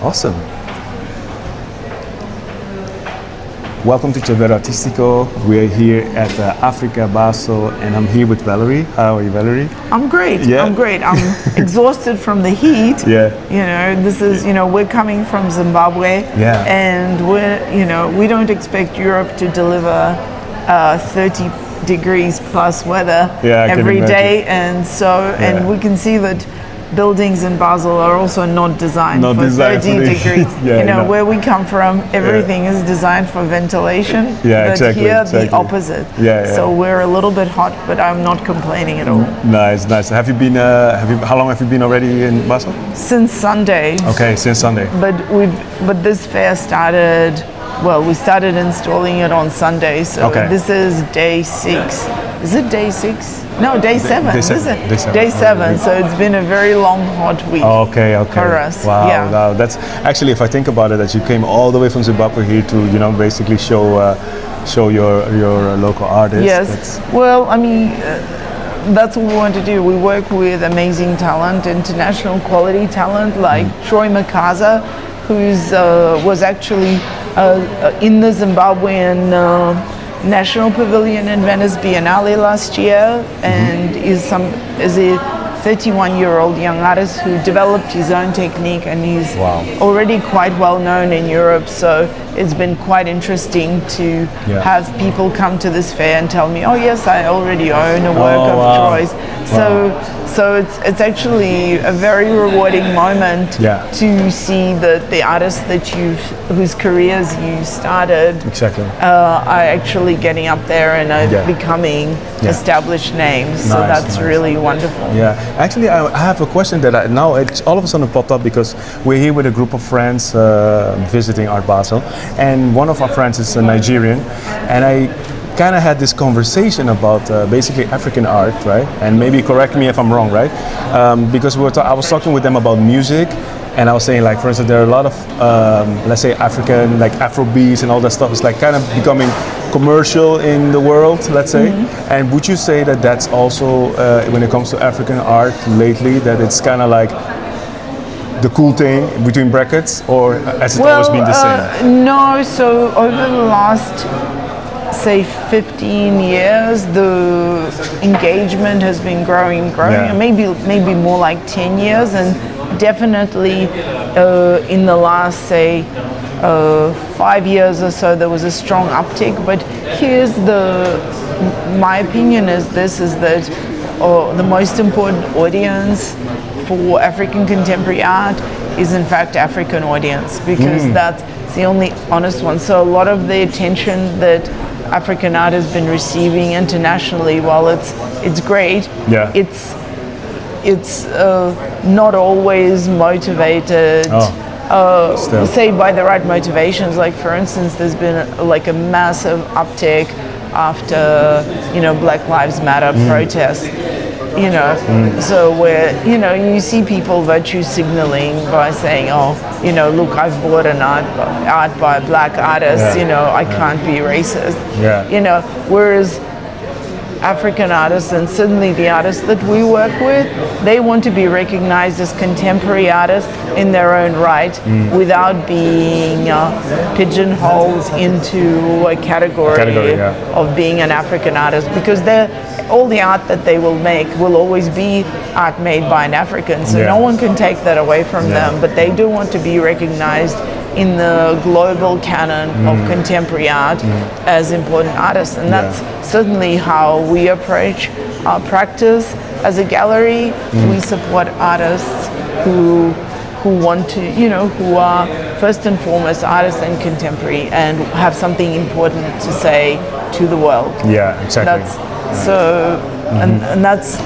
Awesome. Welcome to Chavero Artistico. We are here at Africa Basel, and I'm here with Valerie. How are you, Valerie? I'm great. Yeah. I'm great. I'm exhausted from the heat. Yeah. You know, this is, we're coming from Zimbabwe. Yeah. And we don't expect Europe to deliver 30 degrees plus weather every day. And and we can see that buildings in Basel are also not designed for 30 degrees. Where we come from, everything is designed for ventilation. Yeah, but here, the opposite. So we're a little bit hot, but I'm not complaining at all. Nice. Have you been? How long have you been already in Basel? Since Sunday. Okay, since Sunday. But this fair started. Well, we started installing it on Sunday, so this is day 6. Is it day 6? No, day 7. Day 7. So it's been a very long, hot week. Okay. For us. Wow. Yeah. Wow. That's actually, if I think about it, that you came all the way from Zimbabwe here to, basically show your local artists. Yes. Well, I mean. That's what we want to do. We work with amazing talent, international quality talent, like Troy Makaza, who's was actually in the Zimbabwean National Pavilion in Venice Biennale last year, and is a 31-year-old young artist who developed his own technique, and he's already quite well known in Europe. So it's been quite interesting to have people come to this fair and tell me, oh yes, I already own a work of Troy's. So it's actually a very rewarding moment to see that the artists whose careers you started are actually getting up there and are becoming established names. So that's really wonderful. Yeah, actually I have a question that it's all of a sudden popped up because we're here with a group of friends visiting Art Basel, and one of our friends is a Nigerian, and I kind of had this conversation about basically African art, right? And maybe correct me if I'm wrong, right? Because I was talking with them about music, and I was saying, like, for instance, there are a lot of let's say African, like Afrobeats and all that stuff is like kind of becoming commercial in the world, let's say. And would you say that that's also when it comes to African art lately, that it's kind of like the cool thing between brackets, or has it always been the same? No, so over the last say 15 years, the engagement has been growing, maybe more like 10 years, and definitely in the last say 5 years or so there was a strong uptick. But here's my opinion is that the most important audience for African contemporary art is in fact African audience, because that's the only honest one. So a lot of the attention that African art has been receiving internationally, while it's great, it's not always motivated say by the right motivations. Like, for instance, there's been a massive uptick after Black Lives Matter protests, so where you see people virtue signaling by saying, look, I've bought an art by a black artist, I can't be racist, whereas African artists, and certainly the artists that we work with, they want to be recognized as contemporary artists in their own right, without being pigeonholed into a category of being an African artist, because all the art that they will make will always be art made by an African, so no one can take that away from them, but they do want to be recognized in the global canon of contemporary art as important artists, and that's certainly how we approach our practice as a gallery. We support artists who want to, who are first and foremost artists and contemporary and have something important to say to the world. Yeah, exactly. And that's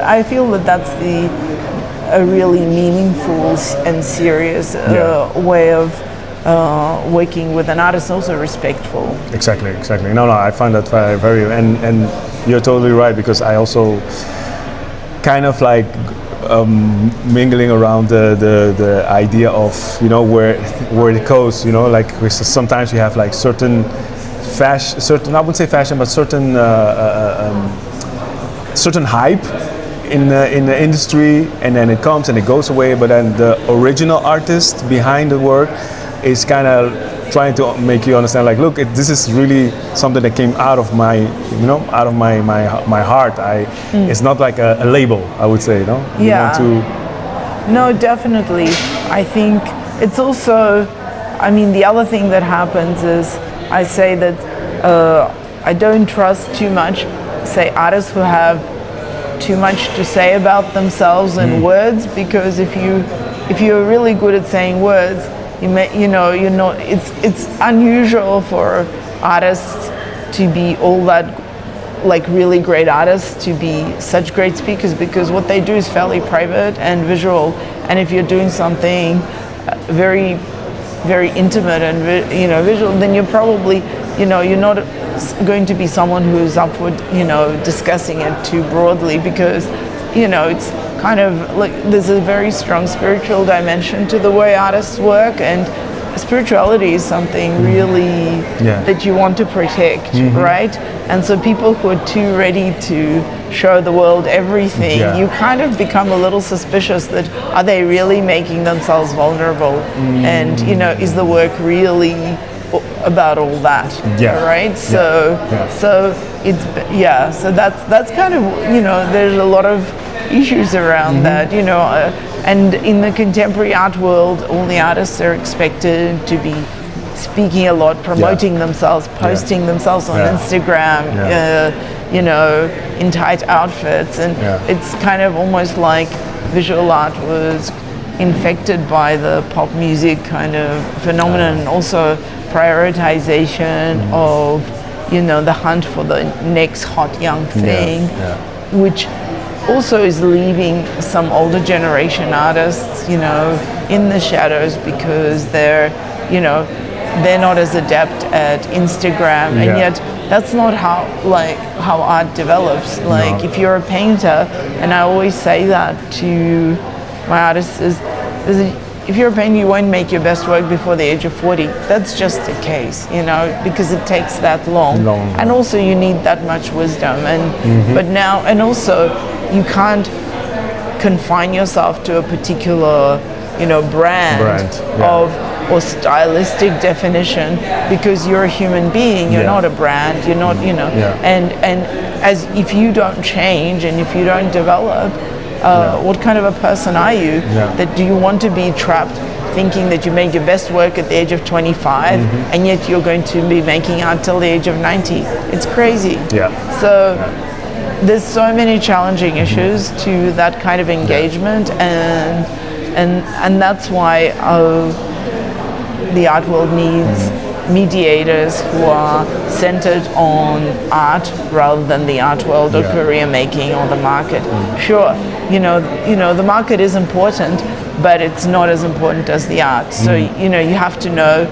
I feel that's a really meaningful and serious way of working with an artist, also respectful. Exactly. No, I find that very, and you're totally right, because I also kind of like mingling around the idea of where it goes. Like sometimes you have like certain I wouldn't say fashion, but certain hype in the industry, and then it comes and it goes away. But then the original artist behind the work is kind of trying to make you understand, like, look, this is really something that came out of my, out of my heart. It's not like a label, I would say, You Yeah. want to, No, definitely. I think it's also, I mean, the other thing that happens is I say that I don't trust too much, say, artists who have too much to say about themselves in words, because if you're really good at saying words, it's unusual for artists to be all that, like, really great artists to be such great speakers, because what they do is fairly private and visual. And if you're doing something very, very intimate and visual, then you're probably, you're not going to be someone who's up for, discussing it too broadly, because, it's kind of like there's a very strong spiritual dimension to the way artists work, and spirituality is something really that you want to protect, right? And so people who are too ready to show the world everything, you kind of become a little suspicious that, are they really making themselves vulnerable? And, is the work really about all that, right? So it's, so that's kind of, there's a lot of issues around that, and in the contemporary art world, all the artists are expected to be speaking a lot, promoting themselves, posting themselves on Instagram, in tight outfits, and it's kind of almost like visual art was infected by the pop music kind of phenomenon, and also prioritization of, the hunt for the next hot young thing, which also is leaving some older generation artists, in the shadows, because they're not as adept at Instagram, and yet that's not how art develops. Like, if you're a painter, and I always say that to my artists, if you're a painter, you won't make your best work before the age of 40. That's just the case, because it takes that long. And also you need that much wisdom. And but now, and also you can't confine yourself to a particular, brand or stylistic definition, because you're a human being. You're not a brand. You're not, and as if you don't change and if you don't develop, what kind of a person are you? That do you want to be trapped thinking that you made your best work at the age of 25 and yet you're going to be making art till the age of 90? It's crazy. So there's so many challenging issues to that kind of engagement, and that's why the art world needs mediators who are centered on art rather than the art world or career making or the market. Sure, the market is important, but it's not as important as the art. So you have to know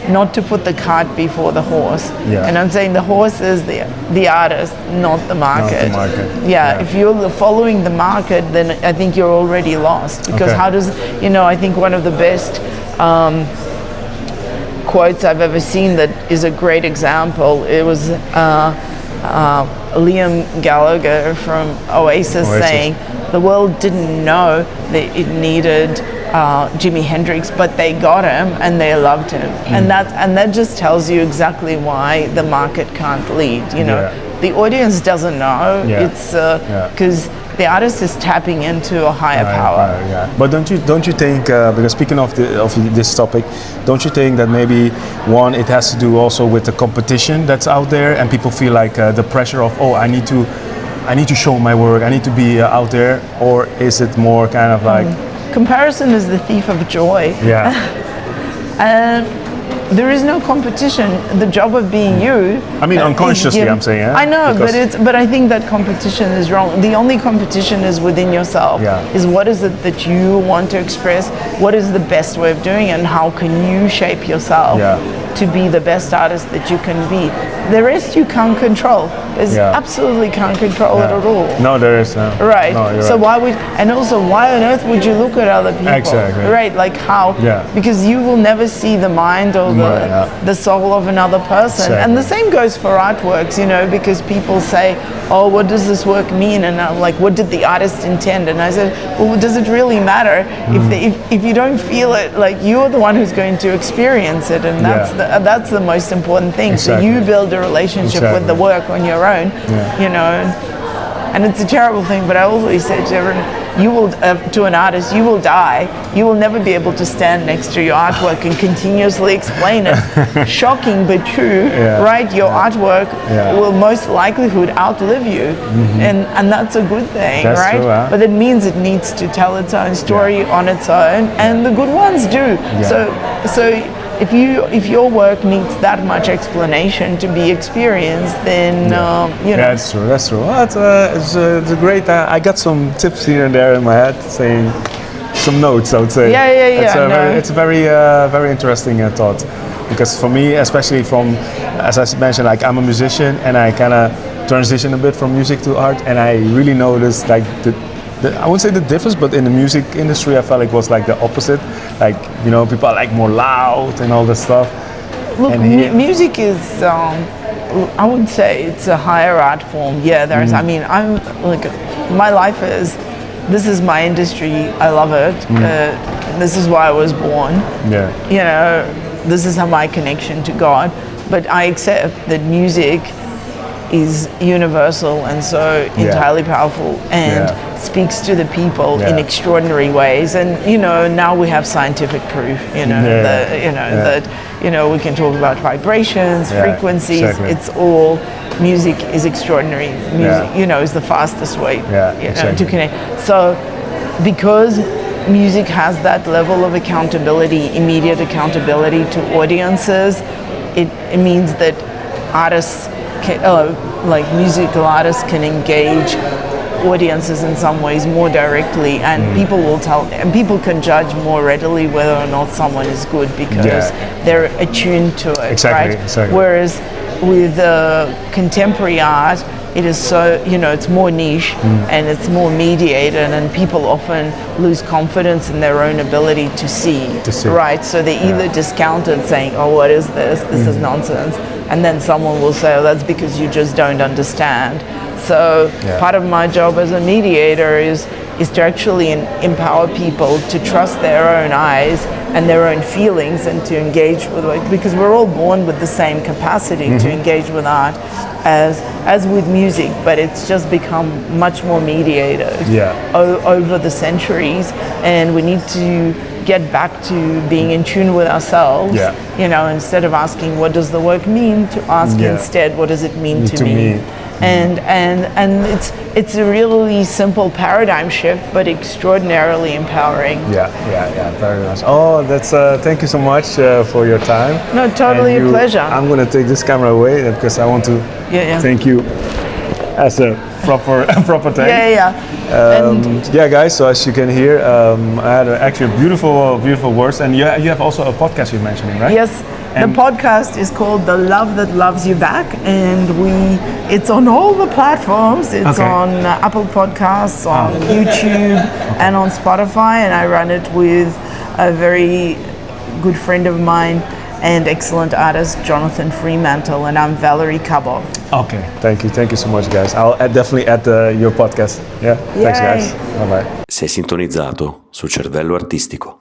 not to put the cart before the horse. And I'm saying the horse is the artist, not the market. Not the market. If you're following the market, then I think you're already lost, because how does, I think one of the best quotes I've ever seen that is a great example, it was Liam Gallagher from Oasis saying, the world didn't know that it needed Jimi Hendrix, but they got him and they loved him. And that just tells you exactly why the market can't lead. The audience doesn't know. It's because the artist is tapping into a higher power. But don't you think, because speaking of this topic, don't you think that maybe it has to do also with the competition that's out there, and people feel like the pressure of, I need to show my work, I need to be out there, or is it more kind of like comparison is the thief of joy? There is no competition. The job of being you. I mean, unconsciously, I'm saying. I know, but I think that competition is wrong. The only competition is within yourself. Is what is it that you want to express? What is the best way of doing it? And how can you shape yourself to be the best artist that you can be? The rest you can't control. There's absolutely can't control it at all. No, there is. Right. No, so why would, and also why on earth would you look at other people? Exactly. Right. Like how? Yeah. Because you will never see the mind or the soul of another person. Exactly. And the same goes for artworks, you know, because people say, oh, what does this work mean? And I'm like, what did the artist intend? And I said, well, does it really matter? If you don't feel it, like you're the one who's going to experience it, and that's the most important thing. Exactly. So you build a relationship with the work on your own, you know. And it's a terrible thing, but I always say to everyone, you will, to an artist, you will die. You will never be able to stand next to your artwork and continuously explain it. Shocking but true, right? Your artwork will most likelihood outlive you, and that's a good thing, That's right? true, huh? But it means it needs to tell its own story on its own, and the good ones do. So if your work needs that much explanation to be experienced, then you know. Yeah, that's true. That's true. Well, it's a great. I got some tips here and there in my head, saying some notes. I would say. It's a very interesting thought, because for me, especially as I mentioned, like I'm a musician and I kind of transition a bit from music to art, and I really noticed like I wouldn't say the difference, but in the music industry, I felt like it was like the opposite. Like, you know, people are like more loud and all this stuff. Look, music is, I would say it's a higher art form. Yeah, there's, I mean, I'm like, my life this is my industry. I love it. This is why I was born. Yeah. You know, this is my connection to God. But I accept that music is universal and so entirely powerful and speaks to the people in extraordinary ways. And you know, now we have scientific proof. You know, that you know, we can talk about vibrations, frequencies. Exactly. It's all music is extraordinary. Music, you know, is the fastest way to connect. So, because music has that level of accountability, immediate accountability to audiences, it means that artists. Like musical artists can engage audiences in some ways more directly, and people will people can judge more readily whether or not someone is good because they're attuned to it, right? Exactly. Whereas with contemporary art, it is so, you know, it's more niche and it's more mediated, and people often lose confidence in their own ability to see. Right? So they either discount it saying, oh, what is this? This is nonsense. And then someone will say, oh, that's because you just don't understand. So part of my job as a mediator is to actually empower people to trust their own eyes and their own feelings and to engage with it, because we're all born with the same capacity to engage with art as with music, but it's just become much more mediated over the centuries, and we need to get back to being in tune with ourselves. You know, instead of asking what does the work mean, to ask instead what does it mean to me. And it's a really simple paradigm shift, but extraordinarily empowering. Very nice. Oh, that's thank you so much for your time. No, totally a pleasure. I'm gonna take this camera away because I want to thank you as a proper thank. Guys. So as you can hear, I had actually beautiful words, and you have also a podcast you're mentioning, right? Yes. And the podcast is called The Love That Loves You Back, and it's on all the platforms. It's on Apple Podcasts, on YouTube, and on Spotify, and I run it with a very good friend of mine and excellent artist, Jonathan Fremantle, and I'm Valerie Kabov. Okay, thank you so much, guys. I'll definitely add your podcast. Thanks, guys. Bye-bye. Sei sintonizzato su Cervello Artistico.